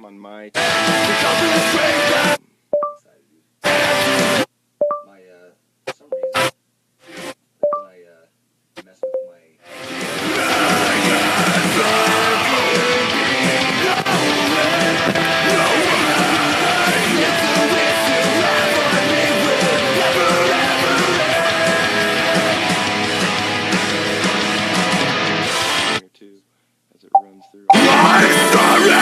on my. For some reason, when I mess with my. As it runs through. I'm sorry!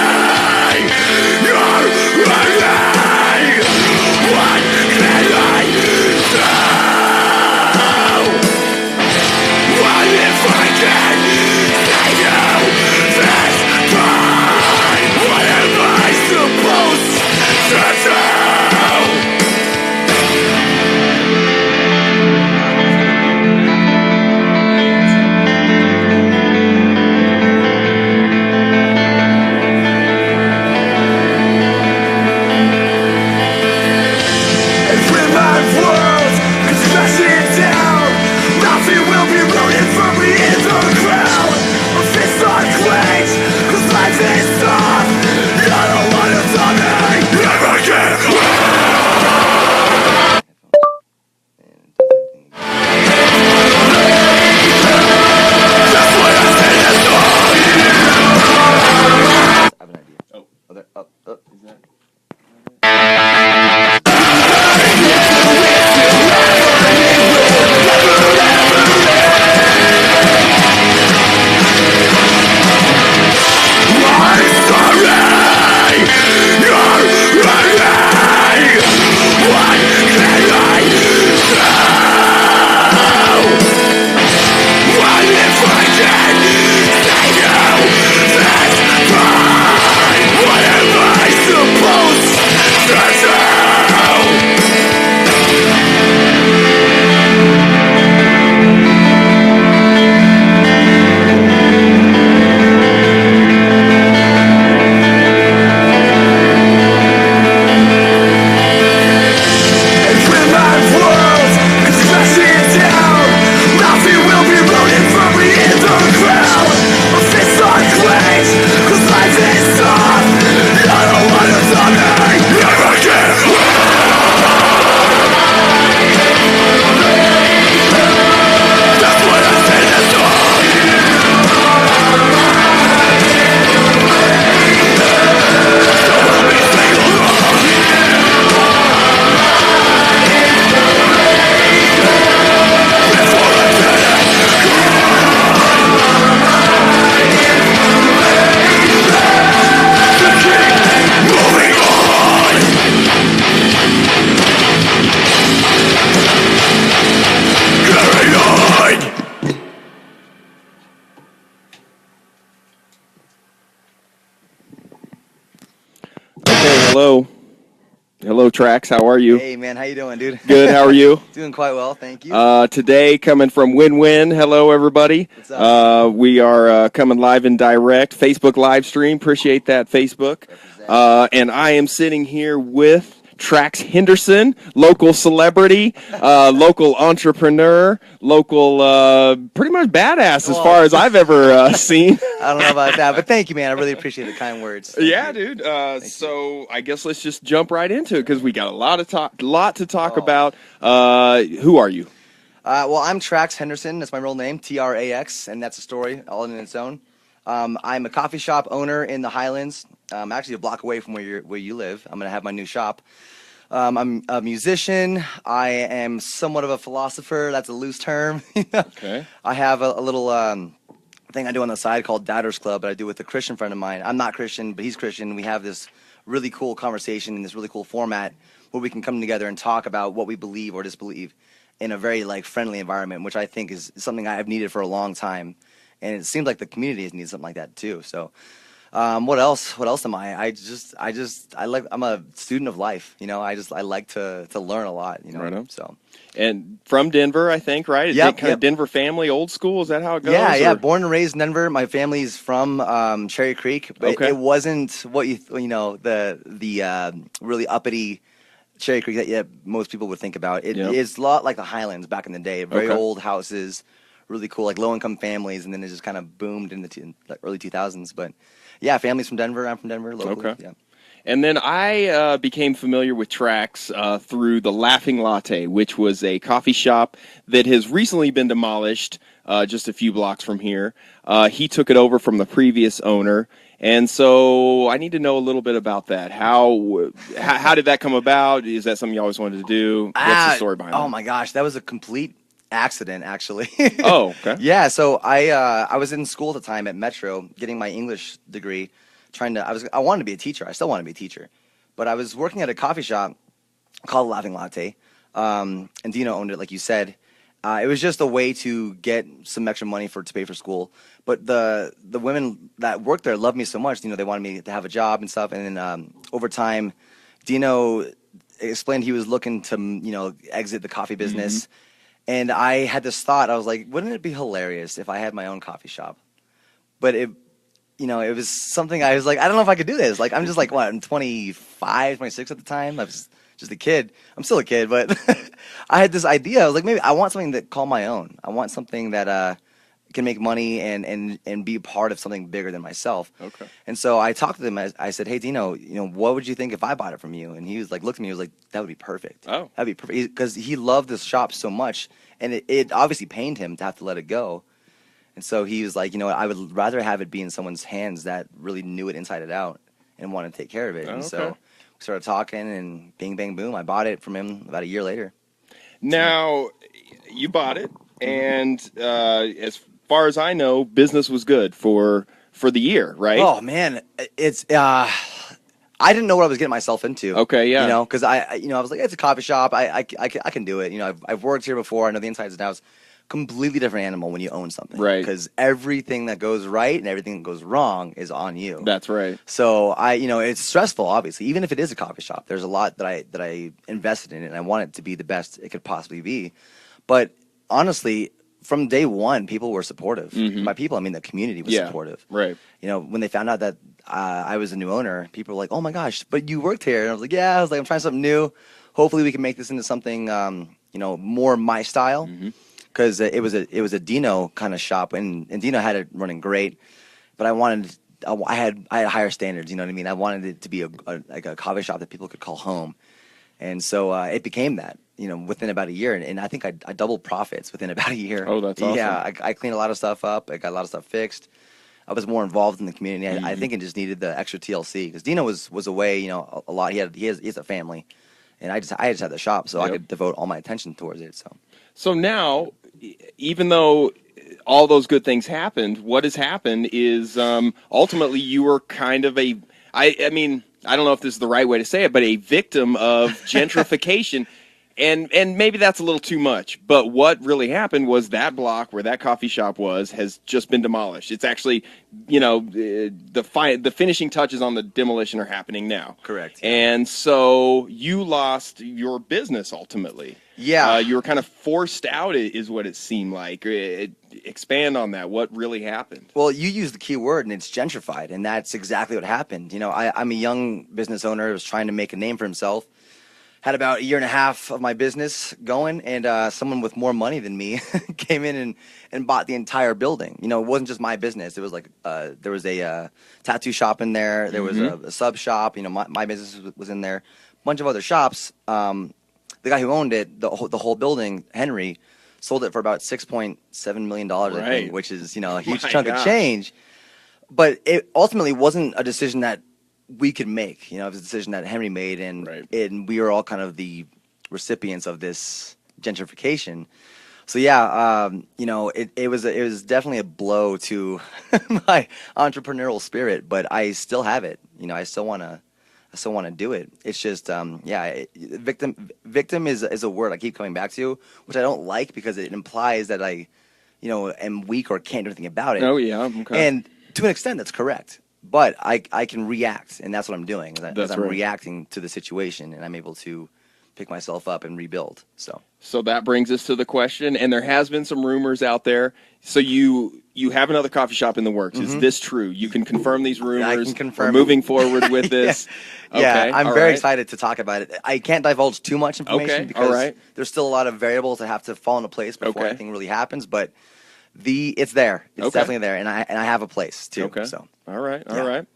You're right! What can I do? What if I can save you this time? What am I supposed to do? Hello. Hello, Trax. How are you? Hey, man. How you doing, dude? Good. How are you? Doing quite well, thank you. Today, coming from Win-Win. Hello, everybody. What's up? We are coming live and direct. Facebook live stream. Appreciate that, Facebook. And I am sitting here with Trax Henderson, local celebrity, local entrepreneur, local pretty much badass as far as I've ever seen. I don't know about that, but thank you, man. I really appreciate the kind words. Thank you. Dude. So I guess let's just jump right into it because we got a lot to talk about. Who are you? Well, I'm Trax Henderson. That's my real name, Trax, and that's a story all in its own. I'm a coffee shop owner in the Highlands. I'm actually a block away from where you live. I'm gonna have my new shop. I'm a musician. I am somewhat of a philosopher. That's a loose term. Okay. I have a little thing I do on the side called Doubters Club that I do with a Christian friend of mine. I'm not Christian, but he's Christian. We have this really cool conversation in this really cool format where we can come together and talk about what we believe or disbelieve in a very friendly environment, which I think is something I've needed for a long time. And it seems like the community has needed something like that too. So, what else? What else am I? I'm a student of life. I like to learn a lot. Right on. So. And from Denver, I think, right? Is it kind of Denver family, old school? Is that how it goes? Yeah. Born and raised in Denver. My family's from Cherry Creek, but it wasn't what the really uppity Cherry Creek that most people would think about. It's a lot like the Highlands back in the day. Very old houses, really cool, like low-income families, and then it just kind of boomed in the early 2000s. But yeah, family's from Denver. I'm from Denver locally. Okay. Yeah. And then I became familiar with Trax through the Laughing Latte, which was a coffee shop that has recently been demolished just a few blocks from here. He took it over from the previous owner. And so I need to know a little bit about that. How did that come about? Is that something you always wanted to do? What's the story behind that? Oh my gosh, that was a complete accident, actually. Oh, okay. Yeah, so I was in school at the time at Metro, getting my English degree. I wanted to be a teacher. I still want to be a teacher, but I was working at a coffee shop called Laughing Latte, and Dino owned it, like you said. It was just a way to get some extra money to pay for school. But the women that worked there loved me so much. They wanted me to have a job and stuff. And then over time, Dino explained he was looking to exit the coffee business. And I had this thought. I was like, wouldn't it be hilarious if I had my own coffee shop? But it was something I was like, I don't know if I could do this. Like, I'm just like, what, I'm 25, 26 at the time. I was just a kid. I'm still a kid, but I had this idea. I was like, maybe I want something that call my own. I want something that can make money and be part of something bigger than myself. Okay. And so I talked to him. I said, hey, Dino, what would you think if I bought it from you? And he was like, looked at me. He was like, that would be perfect. Oh. That'd be perfect. Because he loved this shop so much. And it obviously pained him to have to let it go. And so he was like, I would rather have it be in someone's hands that really knew it inside and out and wanted to take care of it. Oh, and okay. so we started talking, and bing, bang, boom, I bought it from him about a year later. Now, you bought it, and as far as I know, business was good for the year, right? Oh, man. It's I didn't know what I was getting myself into. Okay, yeah. Because I was like, it's a coffee shop. I can do it. I've worked here before. I know the insides and outs. Completely different animal when you own something. Right. Because everything that goes right and everything that goes wrong is on you. That's right. So it's stressful, obviously. Even if it is a coffee shop, there's a lot that I invested in it, and I want it to be the best it could possibly be. But honestly, from day one, people were supportive. Mm-hmm. By people, I mean the community was supportive. Right. When they found out that I was a new owner, people were like, "Oh my gosh, but you worked here!" And I was like, "Yeah." I was like, "I'm trying something new. Hopefully, we can make this into something more my style." Mm-hmm. Because it was a Dino kind of shop, and Dino had it running great, but I had higher standards. You know what I mean? I wanted it to be like a coffee shop that people could call home, and so it became that. Within about a year, and I think I doubled profits within about a year. Oh, that's awesome. Yeah, I cleaned a lot of stuff up. I got a lot of stuff fixed. I was more involved in the community. Mm-hmm. I think it just needed the extra TLC because Dino was away. A lot. He has a family, and I just had the shop, so I could devote all my attention towards it. So now, even though all those good things happened, what has happened is ultimately you were kind of I mean, I don't know if this is the right way to say it, but a victim of gentrification. And maybe that's a little too much, but what really happened was that block where that coffee shop has just been demolished. It's actually, the finishing touches on the demolition are happening now. Correct. Yeah. And so you lost your business ultimately. Yeah. You were kind of forced out, is what it seemed like. Expand on that. What really happened? Well, you used the key word, and it's gentrified, and that's exactly what happened. I'm a young business owner who was trying to make a name for himself. Had about a year and a half of my business going, and someone with more money than me came in and bought the entire building. It wasn't just my business. It was like there was a tattoo shop in there. There was a sub shop. My business was in there. A bunch of other shops. The guy who owned it, the whole building, Henry, sold it for about $6.7 million, I think, which is a huge chunk of change. But it ultimately wasn't a decision that we could make. It was a decision that Henry made, and we were all kind of the recipients of this gentrification. So yeah, it was definitely a blow to my entrepreneurial spirit, but I still have it. I still want to do it. It's just victim is a word I keep coming back to, which I don't like because it implies that I am weak or can't do anything about it. Oh yeah, okay. And to an extent that's correct. But I can react, and that's what I'm doing. Is I'm reacting to the situation, and I'm able to pick myself up and rebuild. So that brings us to the question, and there has been some rumors out there. So you have another coffee shop in the works. Mm-hmm. Is this true? You can confirm these rumors. I can confirm. We're moving forward with this. Yeah, okay. I'm very excited to talk about it. I can't divulge too much information because there's still a lot of variables that have to fall into place before anything really happens. But it's there. It's definitely there, and I have a place too. Okay. So all right.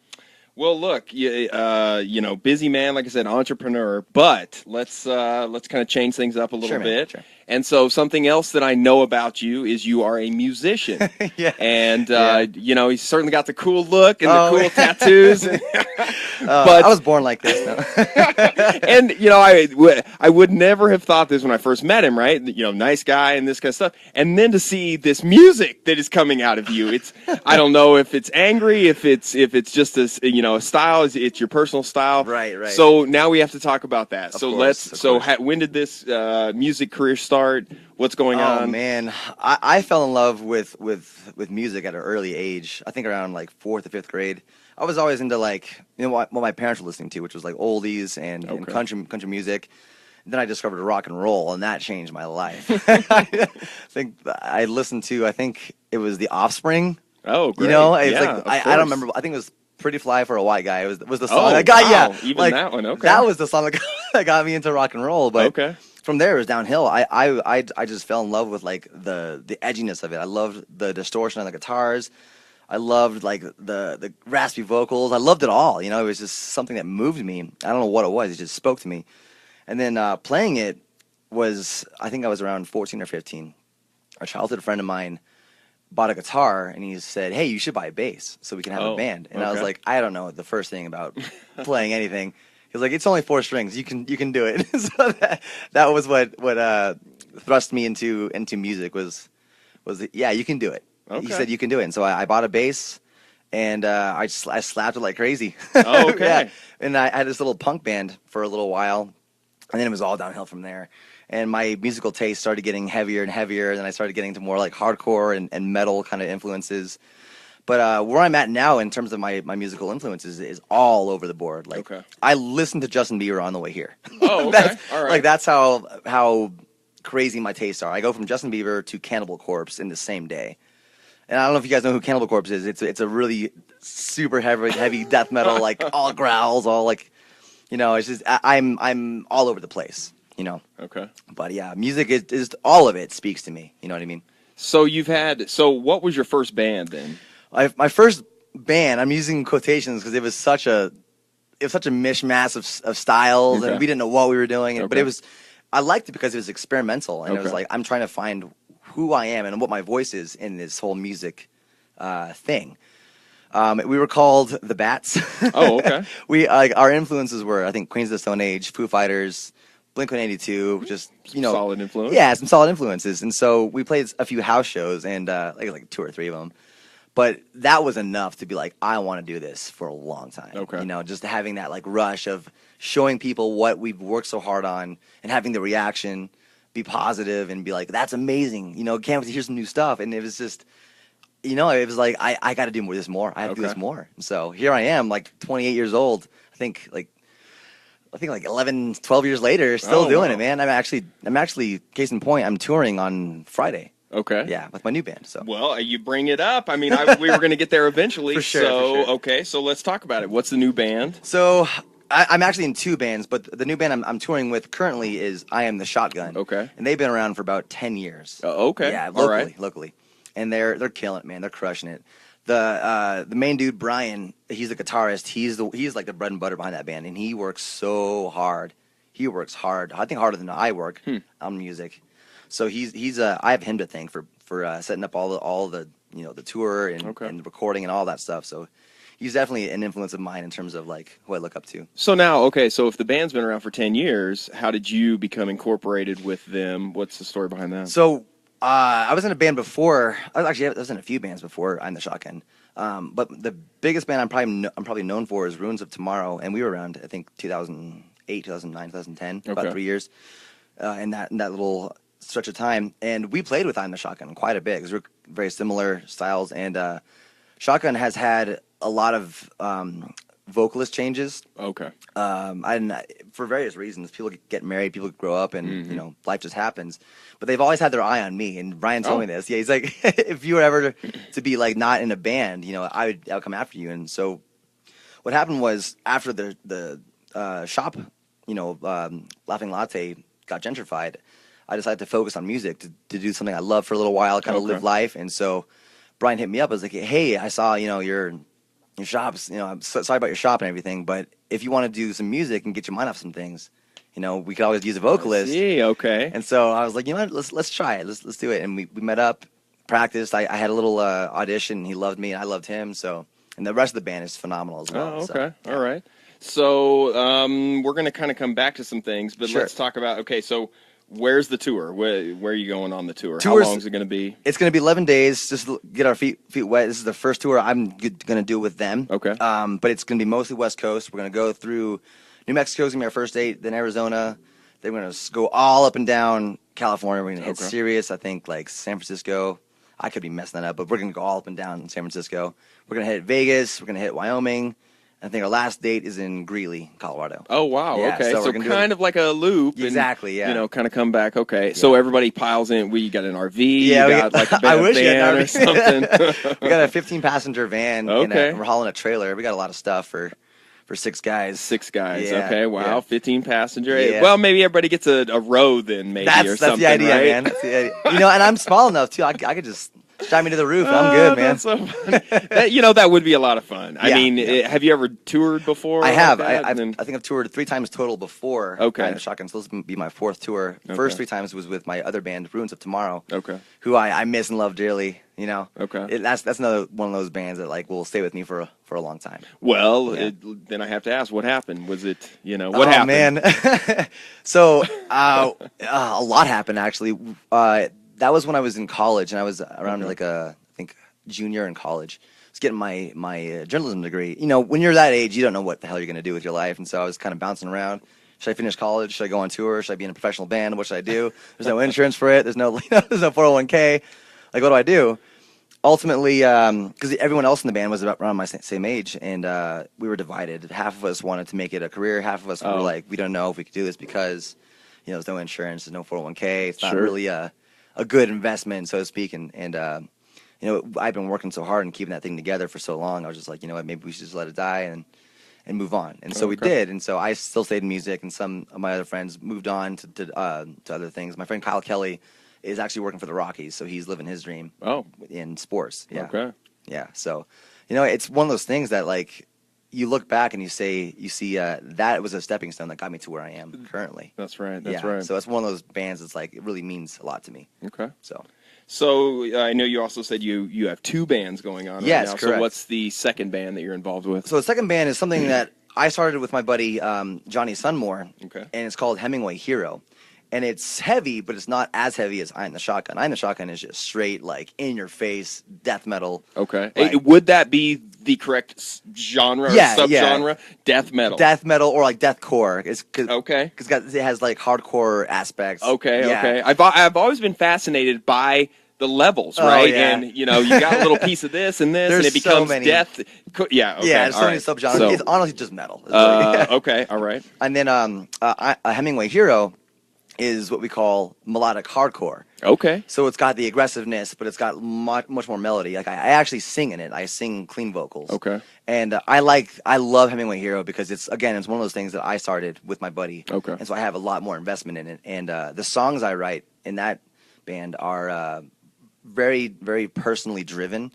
Well, look, busy man, like I said, entrepreneur. But let's kind of change things up a little Sure, man, bit. sure. And so, something else that I know about you is you are a musician. Yeah. And Yeah. he's certainly got the cool look and the Oh, cool tattoos. I But was born like this. No? and I would never have thought this when I first met him, right? Nice guy and this kind of stuff. And then to see this music that is coming out of you, I don't know if it's angry, if it's just a style, it's your personal style. Right, right. So now we have to talk about that. Of So course, of course. when did this music career start? What's going Oh on? man, I fell in love with music at an early age. I think around like 4th or 5th grade. I was always into what my parents were listening to, which was like oldies and Okay. country music. Then I discovered rock and roll, and that changed my life. I think I listened to, I think it was The Offspring. Oh, great. You know, it's Yeah, like of I don't course. remember. I think it was "Pretty Fly for a White Guy." It was the song Oh, that got wow. yeah, Even like, that one, okay. That was the song that got me into rock and roll. But Okay. from there it was downhill. I just fell in love with like the edginess of it. I loved the distortion on the guitars. I loved like the raspy vocals. I loved it all. You know, it was just something that moved me. I don't know what it was. It just spoke to me. And then playing it was, I think I was around 14 or 15. A childhood friend of mine bought a guitar and he said, "Hey, you should buy a bass so we can have a band." And I was okay. like, I don't know the first thing about playing anything. He was like, "It's only 4 strings. You can do it." So that was what thrust me into music was yeah, you can do it. He Okay. said you can do it. And so I bought a bass and I slapped it like crazy. Oh, okay. Yeah. And I had this little punk band for a little while, and then it was all downhill from there. And my musical taste started getting heavier and heavier. And then I started getting into more like hardcore and metal kind of influences. But where I'm at now in terms of my musical influences is all over the board. Like Okay. I listened to Justin Bieber on the way here. Oh, okay. All right. Like that's how crazy my tastes are. I go from Justin Bieber to Cannibal Corpse in the same day. And I don't know if you guys know who Cannibal Corpse is. It's a really super heavy death metal, like all growls, all like, it's just I'm all over the place, Okay. But yeah, music is all of it speaks to me. You know what I mean? So what was your first band then? My first band, I'm using quotations because it was such a mishmash of styles, Okay. and we didn't know what we were doing. But Okay. I liked it because it was experimental, and it was Okay. like I'm trying to find who I am and what my voice is in this whole music thing. We were called the Bats. Oh, okay. Our influences were, I think, Queens of the Stone Age, Foo Fighters, Blink-182, just Solid influence. Yeah, some solid influences. And so we played a few house shows, and like 2 or 3 of them. But that was enough to be like, I want to do this for a long time. Okay. Just having that like rush of showing people what we've worked so hard on and having the reaction be positive and be like, that's amazing. Can't wait to hear some new stuff. And it was just, it was like, I got to do more. I have to do Okay. this more. And so here I am, like 28 years old. I think like 11, 12 years later, still Oh, doing wow. it, man. I'm actually, case in point, I'm touring on Friday. Okay. Yeah, with my new band. So Well, you bring it up. I mean, we were going to get there eventually. For sure, So, for sure. okay. So let's talk about it. What's the new band? So I'm actually in 2 bands, but the new band I'm touring with currently is I Am the Shotgun. Okay. And they've been around for about 10 years. Okay. Yeah, All locally, right. locally. And they're killing it, man. They're crushing it. The main dude, Brian, he's the guitarist. He's like the bread and butter behind that band, and he works so hard. He works hard. I think harder than I work on music. So he's I have him to thank for setting up all the the tour and Okay. and recording and all that stuff. So he's definitely an influence of mine in terms of like who I look up to. So now, okay, so if the band's been around for 10 years, how did you become incorporated with them? What's the story behind that? So I was in a band before. I was in a few bands before I'm the Shotgun. But the biggest band I'm probably known for is Ruins of Tomorrow, and we were around I think 2008, 2009, 2010, about Okay. 3 years in that little stretch of time. And we played with I'm the Shotgun quite a bit because we're very similar styles. And Shotgun has had a lot of vocalist changes. Okay. And for various reasons, people get married, people grow up, and Mm-hmm. life just happens. But they've always had their eye on me. And Brian told Oh. me this. Yeah, he's like, if you were ever to be like not in a band, I would come after you. And so, what happened was after the shop, Laughing Latte got gentrified, I decided to focus on music to do something I love for a little while, kind of Okay. live life. And so, Brian hit me up. I was like, hey, I saw you're your shop's, I'm sorry about your shop and everything, but if you want to do some music and get your mind off some things, we could always use a vocalist. See, okay. And so I was like, what, let's try it. Let's do it. And we met up, practiced. I had a little audition. He loved me, and I loved him. So, and the rest of the band is phenomenal as well. Oh, okay. So, yeah. All right. So we're going to kind of come back to some things, but Sure. let's talk about, okay, so where's the tour? Where are you going on the tour? Tours, How long is it going to be? It's going to be 11 days, just to get our feet wet. This is the first tour I'm going to do with them. Okay. But it's going to be mostly West Coast. We're going to go through New Mexico's going to be our first date, then Arizona. Then we're going to go all up and down California. We're going to hit Sirius, I think, like San Francisco. I could be messing that up, but we're going to go all up and down San Francisco. We're going to hit Vegas. We're going to hit Wyoming. I think our last date is in Greeley, Colorado. Oh, wow. Yeah, okay. so So kind of like a loop. Exactly, and, yeah. kind of come back. Okay. So everybody piles in. We got an RV. Yeah, you got like a I wish you had van an or RV. something. We got a 15-passenger van. Okay. And we're hauling a trailer. We got a lot of stuff for 6 guys. 6 guys. Yeah, Okay. Wow. yeah. 15 passenger. Yeah. Well, maybe everybody gets a row then, maybe or That's something. the idea, right? man. That's the idea. And I'm small enough too. I could just strap me to the roof, and I'm good, man. That's so funny. That would be a lot of fun. I Yeah, mean, yeah. have you ever toured before? I have. Like that? I think I've toured 3 times total before. Okay. Shotgun. So this will be my 4th tour. Okay. First 3 times was with my other band, Ruins of Tomorrow. Okay. Who I miss and love dearly. Okay. That's another one of those bands that will stay with me for a long time. Well, Yeah. then I have to ask, what happened? Was it, what Oh, happened? man. So a lot happened actually. That was when I was in college, and I was around I think junior in college. I was getting my journalism degree. When you're that age, you don't know what the hell you're going to do with your life, and so I was kind of bouncing around. Should I finish college? Should I go on tour? Should I be in a professional band? What should I do? There's no insurance for it. There's no 401k. Like, what do I do? Ultimately, because everyone else in the band was around my same age, and we were divided. Half of us wanted to make it a career. Half of us were like, we don't know if we could do this because, there's no insurance, there's no 401k. It's not really a good investment, so to speak. And I've been working so hard and keeping that thing together for so long. I was just like, you know what, maybe we should just let it die and move on. And so we did. And so I still stayed in music, and some of my other friends moved on to other things. My friend Kyle Kelly is actually working for the Rockies, so he's living his dream. Oh. In sports. Yeah. Okay. Yeah. So, it's one of those things that you look back and you see that was a stepping stone that got me to where I am currently. That's right. That's Yeah. right. So it's one of those bands that's it really means a lot to me. Okay. So I know you also said you have 2 bands going on Yes, right now. correct. So what's the second band that you're involved with? So the second band is something that I started with my buddy Johnny Sunmore. Okay. And it's called Hemingway Hero. And it's heavy, but it's not as heavy as Eye in the Shotgun. Eye in the Shotgun is just straight, in your face, death metal. Okay. Like- Would that be the correct genre or subgenre? Yeah. Death metal. Death metal or deathcore. Okay. Because it has hardcore aspects. Okay. Yeah. Okay. I've always been fascinated by the levels, Oh, right? yeah. And you got a little piece of this and this, There's and it so becomes many. death. Yeah. Okay. Yeah, there's so all many right. subgenres. So, It's honestly just metal. It's really- okay. All right. And then a Hemingway Hero is what we call melodic hardcore. Okay. So it's got the aggressiveness, but it's got much more melody. I actually sing in it. I sing clean vocals. Okay. And I love Hemingway Hero because it's one of those things that I started with my buddy. Okay. And so I have a lot more investment in it. And the songs I write in that band are very, very personally driven.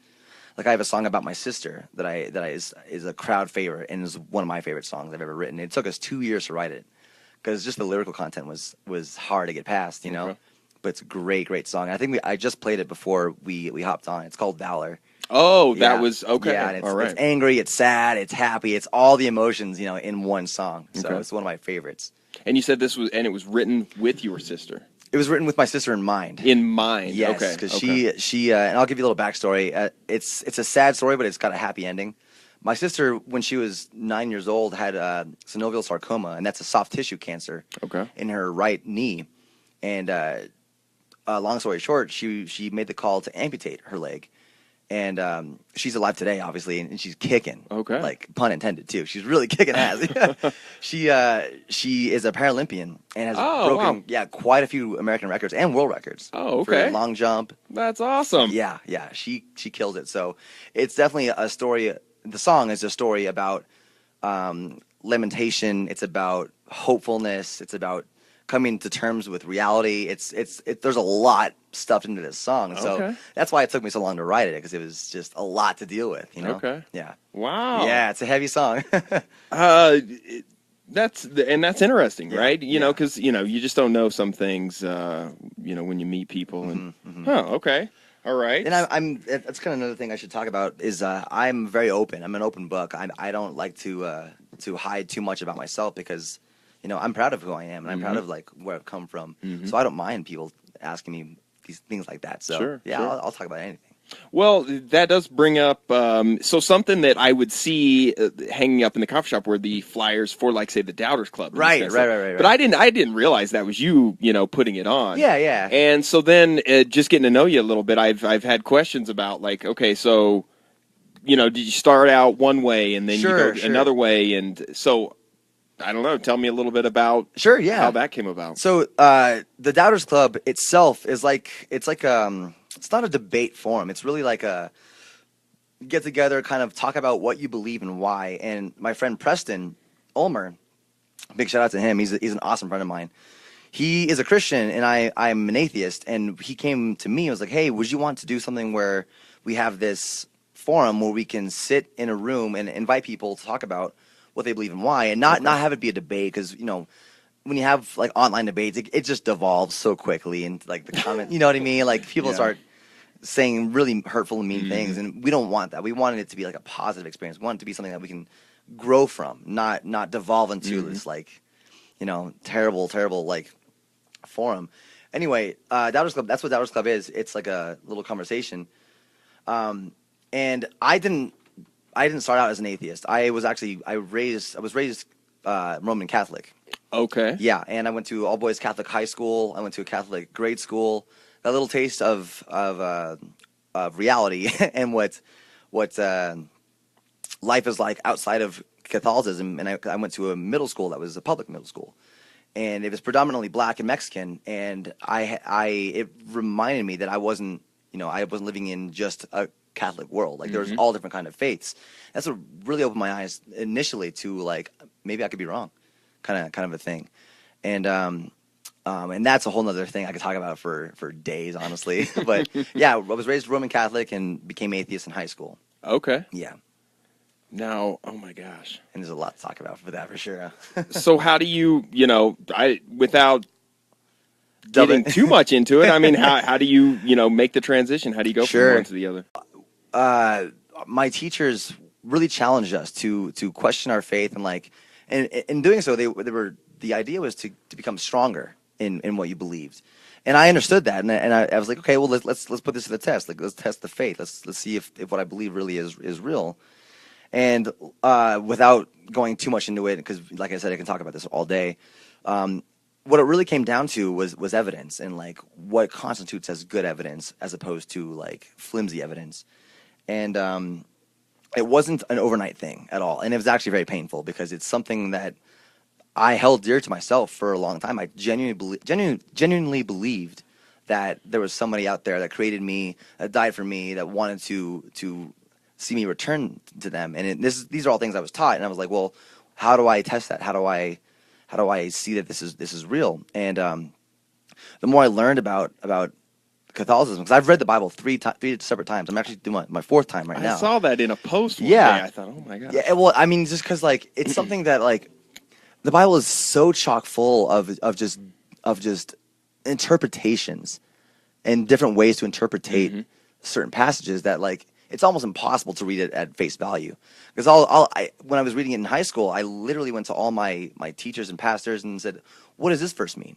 Like I have a song about my sister that is a crowd favorite and is one of my favorite songs I've ever written. It took us 2 years to write it because just the lyrical content was hard to get past, Okay. But it's a great song. I think I just played it before we hopped on. It's called Valor. Oh, Yeah. that was okay. Yeah, and all right. it's angry, it's sad, it's happy, it's all the emotions, in one song. So Okay. it's one of my favorites. And you said it was written with your sister It was written with my sister in mind. in mind. Yes, Okay. because okay. she and I'll give you a little backstory. It's a sad story, but it's got a happy ending. My sister, when she was 9 years old, had synovial sarcoma, and that's a soft tissue cancer Okay. in her right knee. And long story short, she made the call to amputate her leg. And she's alive today, obviously, and she's kicking. Okay. Like, pun intended, too. She's really kicking ass. She is a Paralympian and has broken quite a few American records and world records. Oh, okay. For long jump. That's awesome. Yeah. She kills it. So it's definitely a story. The song is a story about lamentation. It's about hopefulness. It's about coming to terms with reality. There's a lot stuffed into this song, so that's why it took me so long to write it, because it was just a lot to deal with. Okay. Yeah. Wow. Yeah, it's a heavy song. That's interesting, right? You know, Yeah. because you just don't know some things. When you meet people, and okay, all right. And that's kind of another thing I should talk about is I'm very open. I'm an open book. I don't like to hide too much about myself, because I'm proud of who I am, and I'm proud of like where I've come from. So I don't mind people asking me these things like that. So Sure. I'll talk about anything. Well, that does bring up so something that I would see hanging up in the coffee shop were the flyers for, like, say, the Doubters Club. Right. But I didn't realize that was you, putting it on. Yeah. And so then, just getting to know you a little bit, I've had questions about, like, okay, so did you start out one way and then you go another way, and so I don't know. Tell me a little bit about how that came about. So the Doubters Club itself is it's not a debate forum. It's really like a get together, kind of talk about what you believe and why. And my friend Preston Ulmer, big shout out to him. He's an awesome friend of mine. He is a Christian and I'm an atheist. And he came to me and was like, hey, would you want to do something where we have this forum where we can sit in a room and invite people to talk about what they believe and why, and not have it be a debate, because when you have like online debates, it just devolves so quickly into like the comment. You know what I mean? Like people start saying really hurtful and mean things, and we don't want that. We wanted it to be like a positive experience. We want it to be something that we can grow from, not devolve into this like terrible like forum. Anyway, Doubters Club. That's what Doubters Club is. It's like a little conversation. And I didn't start out as an atheist. I was raised Roman Catholic. Okay. Yeah, and I went to all boys Catholic high school. I went to a Catholic grade school. Got a little taste of reality and what life is like outside of Catholicism. And I went to a middle school that was a public middle school, and it was predominantly black and Mexican. And it reminded me that I wasn't living in just a Catholic world. Like there's all different kind of faiths. That's what really opened my eyes initially to like maybe I could be wrong, kind of a thing. And that's a whole nother thing I could talk about for days, honestly. But yeah, I was raised Roman Catholic and became atheist in high school. Okay. Yeah. Now, oh my gosh. And there's a lot to talk about for that, for sure. So how do you, without getting too much into it, I mean, how do you, make the transition? How do you go from one to the other? My teachers really challenged us to question our faith, and like, and in doing so, the idea was to become stronger in what you believed. And I understood that, and I was like, okay, well, let's put this to the test. Like, let's test the faith. Let's see if what I believe really is real. And without going too much into it, because like I said, I can talk about this all day. What it really came down to was evidence, and like what constitutes as good evidence as opposed to like flimsy evidence. And it wasn't an overnight thing at all, and it was actually very painful because it's something that I held dear to myself for a long time. I genuinely believed that there was somebody out there that created me, that died for me, that wanted to see me return to them. And these are all things I was taught, and I was like, well, how do I test that? How do I see that this is real? And the more I learned about Catholicism, because I've read the Bible three separate times. I'm actually doing my fourth time right now. I saw that in a post one day. I thought, oh my god. Yeah, well, I mean, just because like it's something that like the Bible is so chock full of just interpretations and different ways to interpretate certain passages that like it's almost impossible to read it at face value. Because when I was reading it in high school, I literally went to all my teachers and pastors and said, "What does this verse mean?"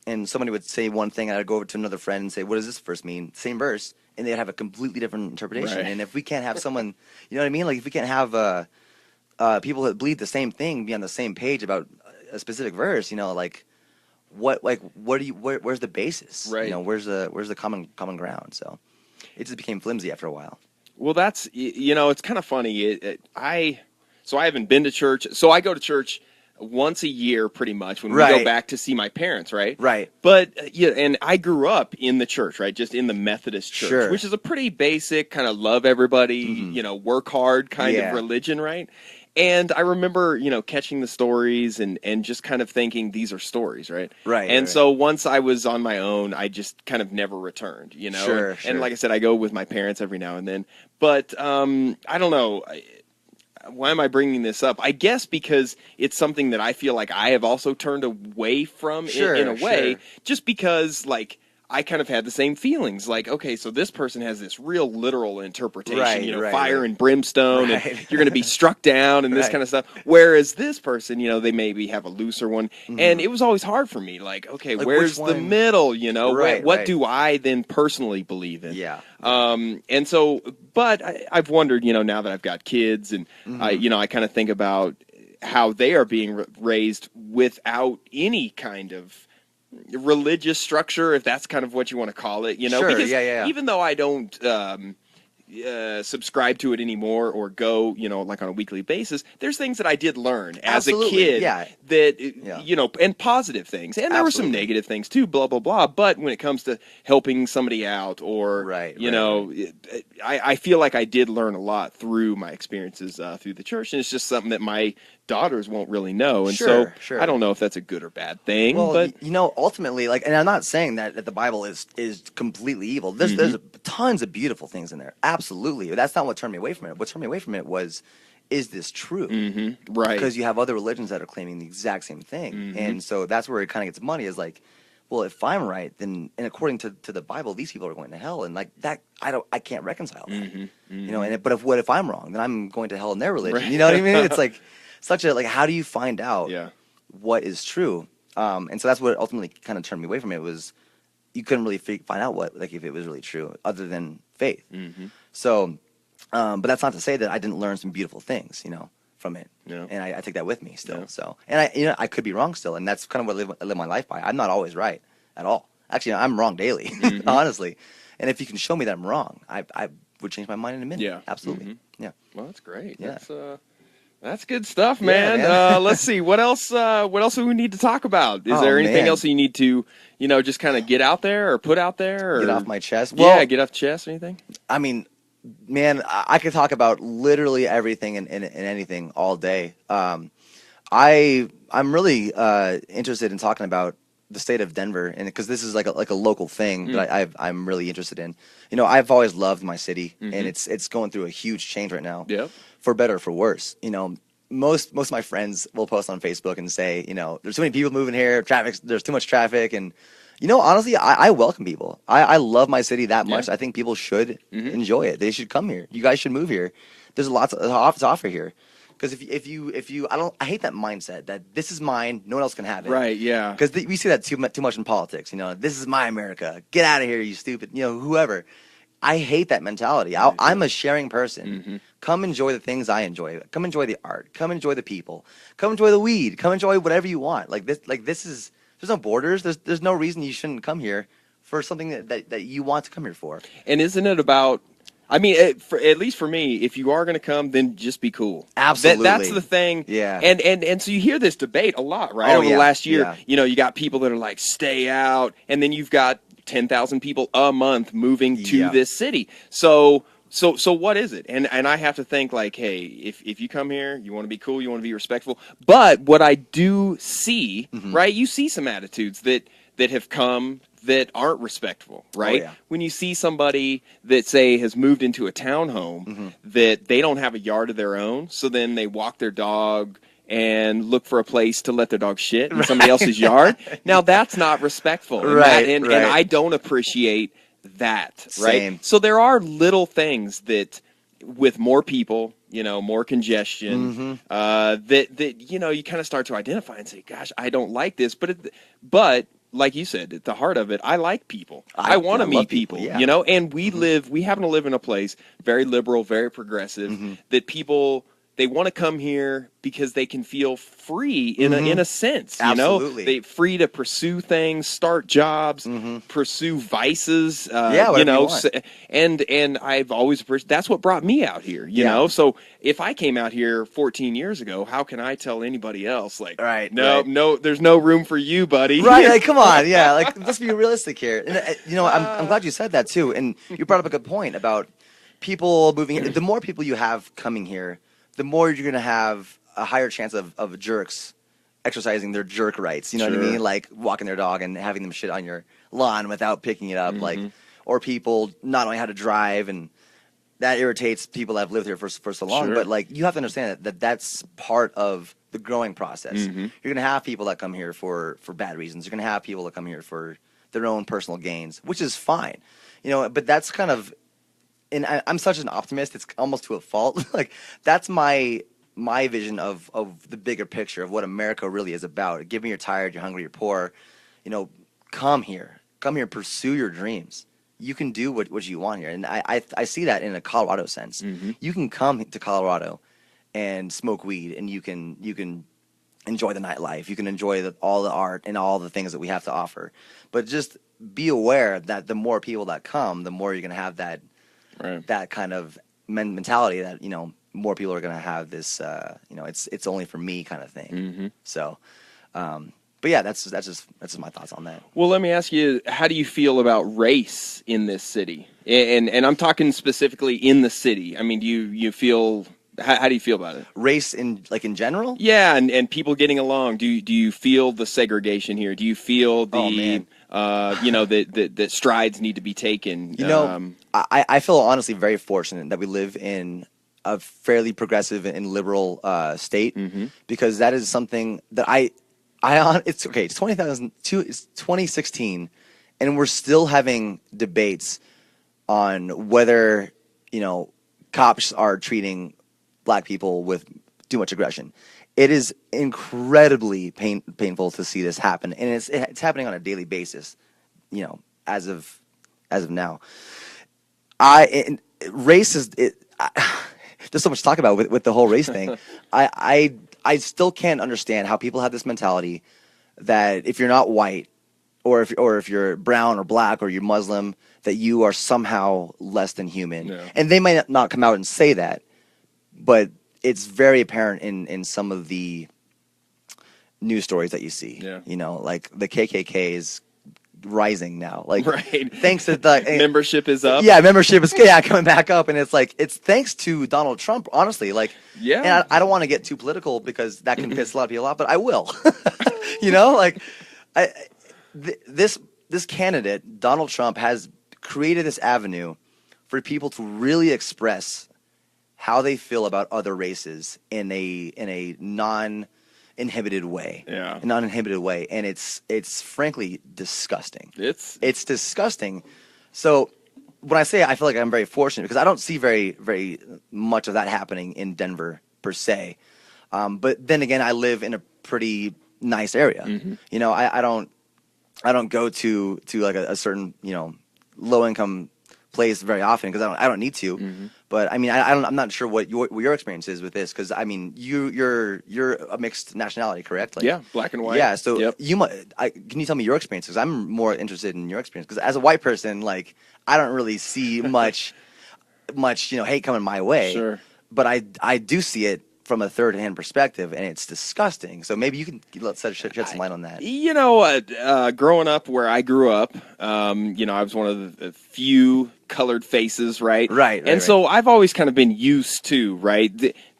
And somebody would say one thing, and I'd go over to another friend and say, "What does this verse mean?" Same verse, and they'd have a completely different interpretation. Right. And if we can't have someone, you know what I mean? Like if we can't have people that believe the same thing be on the same page about a specific verse, like where's the basis? Right. Where's the common ground? So it just became flimsy after a while. Well, that's it's kind of funny. I haven't been to church, so I go to church once a year pretty much when we go back to see my parents, right? Right. But and I grew up in the church, right? Just in the Methodist church, which is a pretty basic kind of love everybody, work hard kind of religion, right? And I remember, catching the stories and just kind of thinking these are stories, right? Right. And right. so once I was on my own, I just kind of never returned. Sure, And like I said, I go with my parents every now and then. But I don't know. Why am I bringing this up? I guess because it's something that I feel like I have also turned away from in a way, just because like I kind of had the same feelings. Like, okay, so this person has this real literal interpretation, fire and brimstone, and you're going to be struck down and this kind of stuff. Whereas this person, they maybe have a looser one. And it was always hard for me. Like, okay, Like, where's the middle? What do I then personally believe in? Yeah. And so, but I've wondered, now that I've got kids and I kind of think about how they are being raised without any kind of religious structure, if that's kind of what you want to call it, because even though I don't subscribe to it anymore or go, like on a weekly basis, there's things that I did learn as a kid that, and positive things. And there were some negative things too, blah, blah, blah. But when it comes to helping somebody out or, I feel like I did learn a lot through my experiences through the church. And it's just something that my daughters won't really know. And so I don't know if that's a good or bad thing. Well, but ultimately, like, and I'm not saying that the Bible is completely evil. There's tons of beautiful things in there. Absolutely. That's not what turned me away from it. What turned me away from it was, is this true? Right. Because you have other religions that are claiming the exact same thing. And so that's where it kind of gets muddy, is like, well, if I'm right, then, and according to the Bible, these people are going to hell, and like that, I can't reconcile that. But if I'm wrong, then I'm going to hell in their religion. Right. You know what I mean? It's like such a, like, how do you find out what is true? And so that's what ultimately kind of turned me away from it, was you couldn't really find out what, like, if it was really true other than faith. So, but that's not to say that I didn't learn some beautiful things, from it. And I take that with me still. So, and I could be wrong still, and that's kind of what I live my life by. I'm not always right at all. Actually, I'm wrong daily, honestly. And if you can show me that I'm wrong, I would change my mind in a minute. Yeah, absolutely. Yeah. Well, that's great. Yeah. That's good stuff, man. Let's see. What else do we need to talk about? Is there anything else you need to, just kind of get out there or put out there? Or get off my chest? Well, get off the chest or anything? I mean, man, I could talk about literally everything and anything all day. I'm really interested in talking about the state of Denver, and because this is like a local thing that I'm really interested in. I've always loved my city, and it's going through a huge change right now. Yep. For better or for worse. Most of my friends will post on Facebook and say, there's too many people moving here, there's too much traffic, and honestly, I welcome people. I love my city that much. I think people should enjoy it. They should come here. You guys should move here. There's lots to offer here. Because if you I hate that mindset that this is mine, no one else can have it. Right. Yeah. Because we see that too much in politics. This is my America. Get out of here, you stupid. Whoever. I hate that mentality. I'm a sharing person. Come enjoy the things I enjoy. Come enjoy the art. Come enjoy the people. Come enjoy the weed. Come enjoy whatever you want. This is, there's no borders. There's no reason you shouldn't come here for something that you want to come here for. And isn't it about, I mean, at least for me, if you are going to come, then just be cool. Absolutely. That's the thing. Yeah. And so you hear this debate a lot, right? Over the last year, you got people that are like, stay out. And then you've got 10,000 people a month moving to this city. So what is it? And I have to think like, hey, if you come here, you want to be cool, you want to be respectful. But what I do see, right? You see some attitudes that have come that aren't respectful, right? Oh, yeah. When you see somebody that, say, has moved into a townhome that they don't have a yard of their own, so then they walk their dog and look for a place to let their dog shit in somebody else's yard. Now, that's not respectful. And I don't appreciate that, right? Same. So there are little things that, with more people, more congestion, that you kind of start to identify and say, gosh, I don't like this. But like you said, at the heart of it, I like people. I want to meet people, and we happen to live in a place very liberal, very progressive, that people, they want to come here because they can feel free in a sense, Absolutely. they free to pursue things, start jobs, pursue vices, whatever you want. And I've always appreciated, that's what brought me out here, you know. So if I came out here 14 years ago, how can I tell anybody else like, no, there's no room for you, buddy. Right, like, come on, like, let's be realistic here. And I'm glad you said that too. And you brought up a good point about people moving here. The more people you have coming here, the more you're gonna have a higher chance of jerks exercising their jerk rights. You know what I Sure. mean? Like walking their dog and having them shit on your lawn without picking it up. Like, or people not knowing how to drive, and that irritates people that have lived here for so long. Sure. But like, you have to understand that that's part of the growing process. You're gonna have people that come here for bad reasons. You're gonna have people that come here for their own personal gains, which is fine. You know, but that's kind of, and I'm such an optimist, it's almost to a fault. Like, that's my vision of the bigger picture of what America really is about. Give me you're tired, you're hungry, you're poor, you know, come here, pursue your dreams. You can do what you want here, and I see that in a Colorado sense. You can come to Colorado and smoke weed, and you can enjoy the nightlife. You can enjoy all the art and all the things that we have to offer. But just be aware that the more people that come, the more you're going to have that that kind of mentality that, you know, more people are going to have this, you know, it's only for me kind of thing. So, but yeah, that's just my thoughts on that. Well, let me ask you, how do you feel about race in this city? And I'm talking specifically in the city. I mean, do you feel, how do you feel about it? Race in general? Yeah, and people getting along. Do you feel the segregation here? Do you feel the you know, that strides need to be taken? You know, I feel honestly very fortunate that we live in a fairly progressive and liberal state, because that is something that it's okay. It's 2016, and we're still having debates on whether, you know, cops are treating black people with too much aggression. It is incredibly painful to see this happen, and it's happening on a daily basis. You know, as of now, race is there's so much to talk about with the whole race thing. I still can't understand how people have this mentality that if you're not white, or if you're brown or black or you're Muslim, that you are somehow less than human. Yeah. And they might not come out and say that, but it's very apparent in some of the news stories that you see. Yeah. You know, like the KKK is rising now. Like, right. thanks to the membership is up. Yeah, membership is coming back up, and it's like it's thanks to Donald Trump. Honestly, like, Yeah. And I don't want to get too political because that can piss a lot of people off, but I will. You know, like, this candidate Donald Trump has created this avenue for people to really express how they feel about other races in a non-inhibited way. Yeah. A non-inhibited way, and it's frankly disgusting. It's disgusting. So when I say I feel like I'm very fortunate, because I don't see very much of that happening in Denver per se. But then again, I live in a pretty nice area. You know, I don't go to like a certain, you know, low income place very often because I don't need to. But I mean, I'm not sure what your experience is with this, because I mean, you're a mixed nationality, correct? Like, yeah, black and white. Yeah, so Yep. can you tell me your experience? Because I'm more interested in your experience. Because as a white person, like, I don't really see much, you know, hate coming my way. Sure. But I do see it from a third-hand perspective, and it's disgusting. So maybe you can shed some light on that. You know, growing up where I grew up, you know, I was one of the few colored faces, right? And so I've always kind of been used to, right,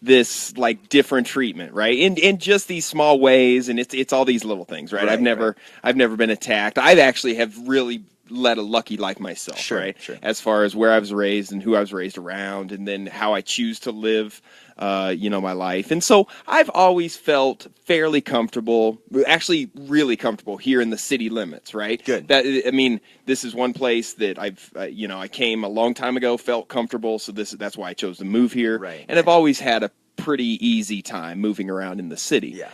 this like different treatment, right, in just these small ways, and it's all these little things, right? I've never been attacked. I've actually have really led a lucky life myself, right? Sure. As far as where I was raised and who I was raised around, and then how I choose to live, you know, my life. And so I've always felt fairly comfortable, actually really comfortable here in the city limits, right? Good. I mean, this is one place that I've, you know, I came a long time ago, felt comfortable, so that's why I chose to move here. Right. And I've always had a pretty easy time moving around in the city. Yeah.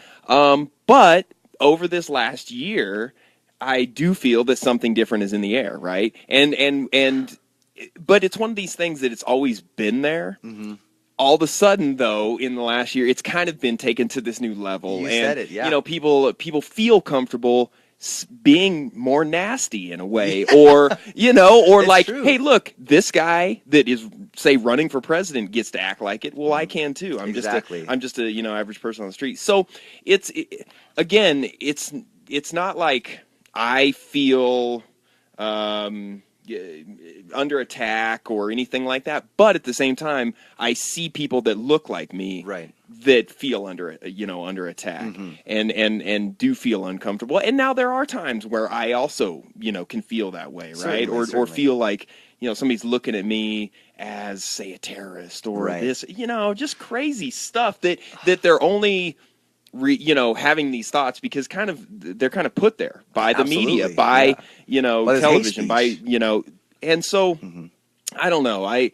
But over this last year, I do feel that something different is in the air, right? But it's one of these things that it's always been there. All of a sudden, though, in the last year, it's kind of been taken to this new level. You said it, yeah. You know, people feel comfortable being more nasty in a way, or you know, or like, true. hey, look, this guy that is, say, running for president gets to act like it. Well, I can too. I'm just a you know, average person on the street. So again, it's not like I feel, you under attack or anything like that. But at the same time, I see people that look like me, Right. that feel under attack, and do feel uncomfortable. And now there are times where I also can feel that way, right? Certainly, Or feel like somebody's looking at me as, say, a terrorist or Right. this, just crazy stuff that they're only having these thoughts because they're kind of put there by the media, Absolutely, by yeah. By this hate television, by speech. and so I don't know. I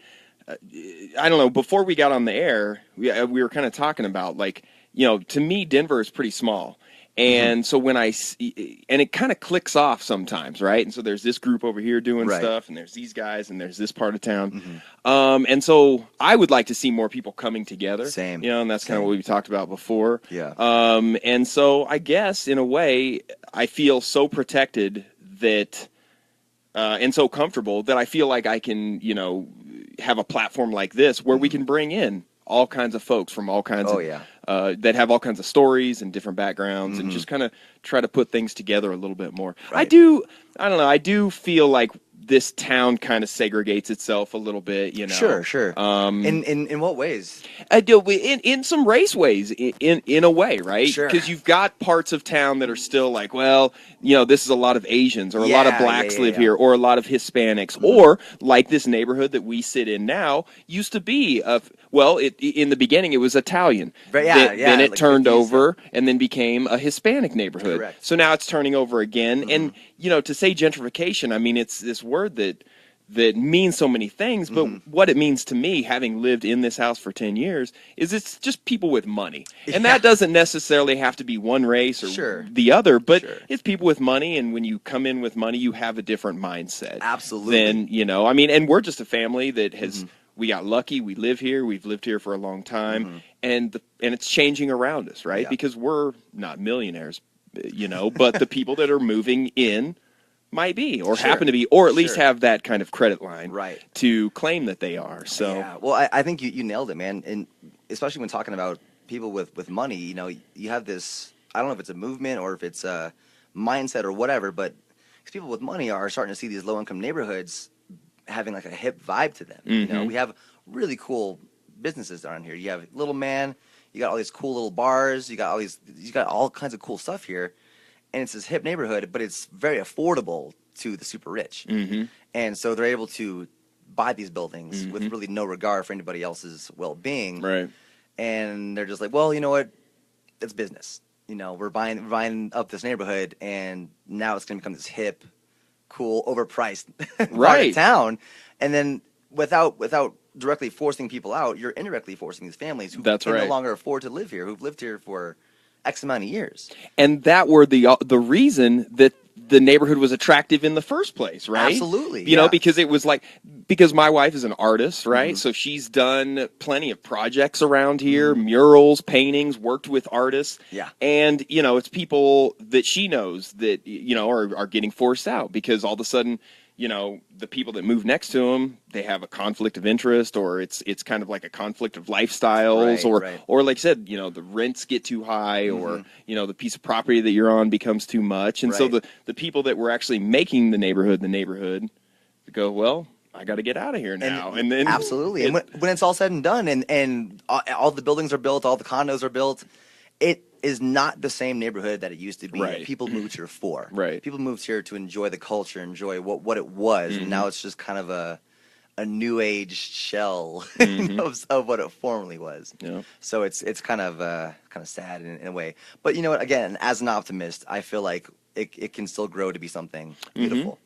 don't know. Before we got on the air, we were kind of talking about, like, to me, Denver is pretty small. And so when I see, and it kind of clicks off sometimes, right? And so there's this group over here doing Right. stuff, and there's these guys, and there's this part of town. And so I would like to see more people coming together. Same. And that's kind of what we talked about before. Yeah. And so I guess in a way, I feel so protected that, and so comfortable that I feel like I can, have a platform like this where we can bring in all kinds of folks from all kinds that have all kinds of stories and different backgrounds, and just kind of try to put things together a little bit more. Right. I don't know, I do feel like this town kind of segregates itself a little bit, Sure. In what ways? I do in some race ways, in a way, right? Sure. Because you've got parts of town that are still like, well, this is a lot of Asians, or a lot of blacks live here, or a lot of Hispanics, or like this neighborhood that we sit in now used to be in the beginning it was Italian. Then it like turned 50s, over and then became a Hispanic neighborhood. Correct. So now it's turning over again. And to say gentrification, I mean, it's this word that means so many things, but what it means to me, having lived in this house for 10 years, is it's just people with money. And that doesn't necessarily have to be one race or the other, but it's people with money, and when you come in with money, you have a different mindset. Absolutely. Then, I mean, and we're just a family that has, we got lucky, we live here, we've lived here for a long time, and it's changing around us, right? Yeah. Because we're not millionaires, but the people that are moving in might be, or happen to be, or at least have that kind of credit line to claim that they are. So, well, I think you nailed it, man. And especially when talking about people with money, you have this, I don't know if it's a movement or if it's a mindset or whatever, but people with money are starting to see these low-income neighborhoods having like a hip vibe to them. We have really cool businesses around here. You have Little Man, you got all these cool little bars, you got all kinds of cool stuff here. And it's this hip neighborhood, but it's very affordable to the super rich. And so they're able to buy these buildings with really no regard for anybody else's well-being. Right. And they're just like, well, you know what? It's business. We're buying up this neighborhood, and now it's going to become this hip, cool, overpriced part of town. And then without directly forcing people out, you're indirectly forcing these families who can no longer afford to live here, who've lived here for X amount of years. And that were the reason that the neighborhood was attractive in the first place, right? Absolutely. Because it was because my wife is an artist, right? So she's done plenty of projects around here, murals, paintings, worked with artists. Yeah. And, it's people that she knows that, are getting forced out because all of a sudden, the people that move next to them, they have a conflict of interest, or it's kind of like a conflict of lifestyles, or like I said, the rents get too high, or, the piece of property that you're on becomes too much. And so the people that were actually making the neighborhood go, well, I got to get out of here now. And then absolutely. And when it's all said and done, and all the buildings are built, all the condos are built, it is not the same neighborhood that it used to be. That people moved here for. People moved here to enjoy the culture, enjoy what it was, and now it's just kind of a new age shell of what it formerly was. Yeah. So it's kind of sad in a way. But you know what? Again, as an optimist, I feel like it can still grow to be something beautiful.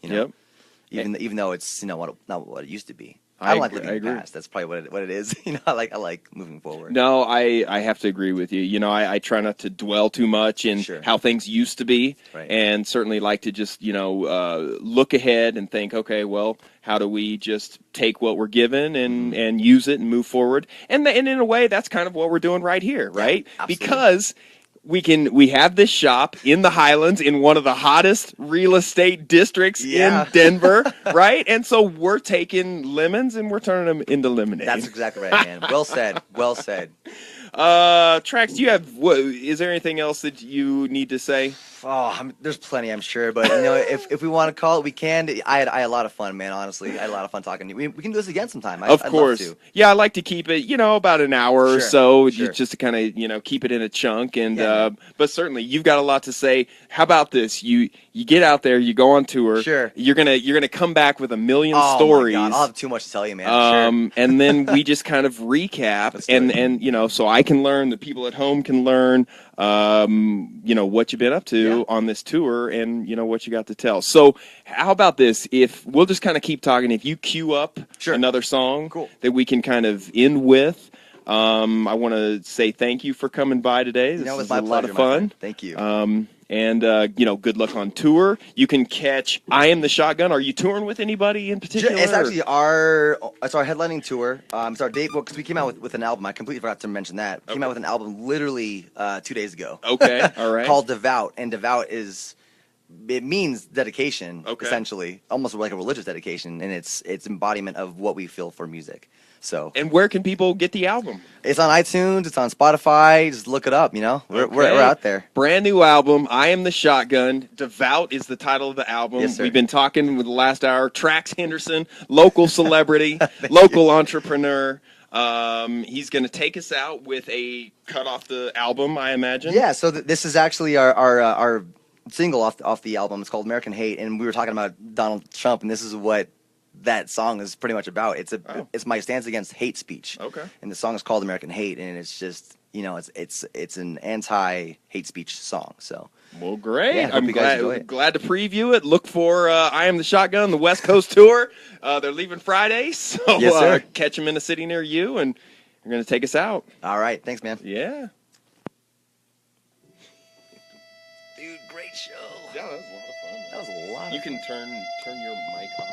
Even though it's not what it used to be. I don't like living in the past. That's probably what it is. I like moving forward. No, I have to agree with you. I try not to dwell too much in how things used to be, and certainly like to just look ahead and think, okay, well, how do we just take what we're given and use it and move forward? And in a way, that's kind of what we're doing right here, right? Yeah, because we have this shop in the Highlands in one of the hottest real estate districts in Denver, right? And so we're taking lemons and we're turning them into lemonade. That's exactly right, man. Well said. Well said. Trax, is there anything else that you need to say? There's plenty, I'm sure, but if we want to call it, we can. I had a lot of fun, man. Honestly, I had a lot of fun talking to you. We can do this again sometime. Of I'd course. love to. Yeah, I like to keep it, about an hour or Sure, so, sure. just to kind of, keep it in a chunk. And Yeah, man. but certainly, you've got a lot to say. How about this? You get out there, you go on tour. Sure. You're gonna come back with a million Oh stories. my God, I'll have too much to tell you, man. Sure. And then we just kind of recap, Let's do and it. so I can learn, the people at home can learn, what you've been up to on this tour, and what you got to tell. So how about this? If we'll just kind of keep talking, if you queue up Sure. another song Cool. that we can kind of end with. I want to say thank you for coming by today. This It's is my a lot pleasure, of my fun. friend. Thank you. And good luck on tour. You can catch I Am the Shotgun. Are you touring with anybody in particular? It's actually it's our headlining tour. It's our date book because we came out with an album. I completely forgot to mention that. We came out with an album literally 2 days ago. Okay, all right. Called Devout, and Devout it means dedication, essentially, almost like a religious dedication, and it's embodiment of what we feel for music. So. And where can people get the album? It's on iTunes. It's on Spotify. Just look it up. We're out there. Brand new album. I Am the Shotgun. Devout is the title of the album. Yes, sir. We've been talking with the last hour. Trax Henderson, local celebrity, local entrepreneur. He's going to take us out with a cut off the album, I imagine. Yeah. So this is actually our single off the album. It's called American Hate, and we were talking about Donald Trump, and this is what that song is pretty much about. It's my stance against hate speech. Okay. And the song is called American Hate, and it's just it's an anti-hate speech song. So. Well, great. Yeah, I'm hope you guys enjoy it. glad to preview it. Look for I Am the Shotgun, the West Coast tour. They're leaving Friday, so Yes, sir. catch them in a city near you, and you're going to take us out. All right. Thanks, man. Yeah. Dude, great show. Yeah, that was a lot of fun. That was a lot. You can turn your mic on.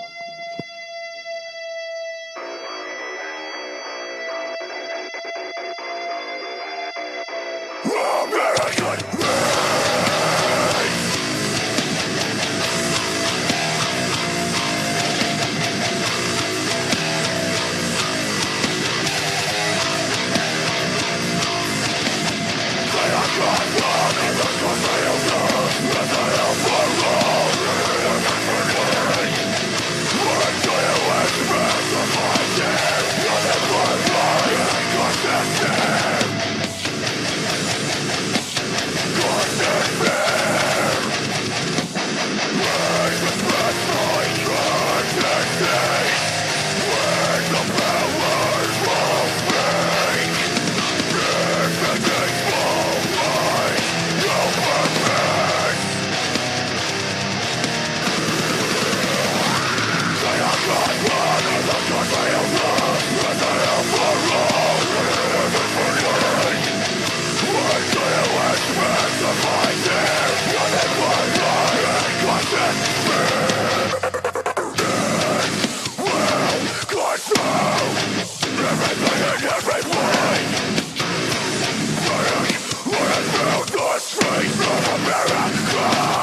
Streets of America.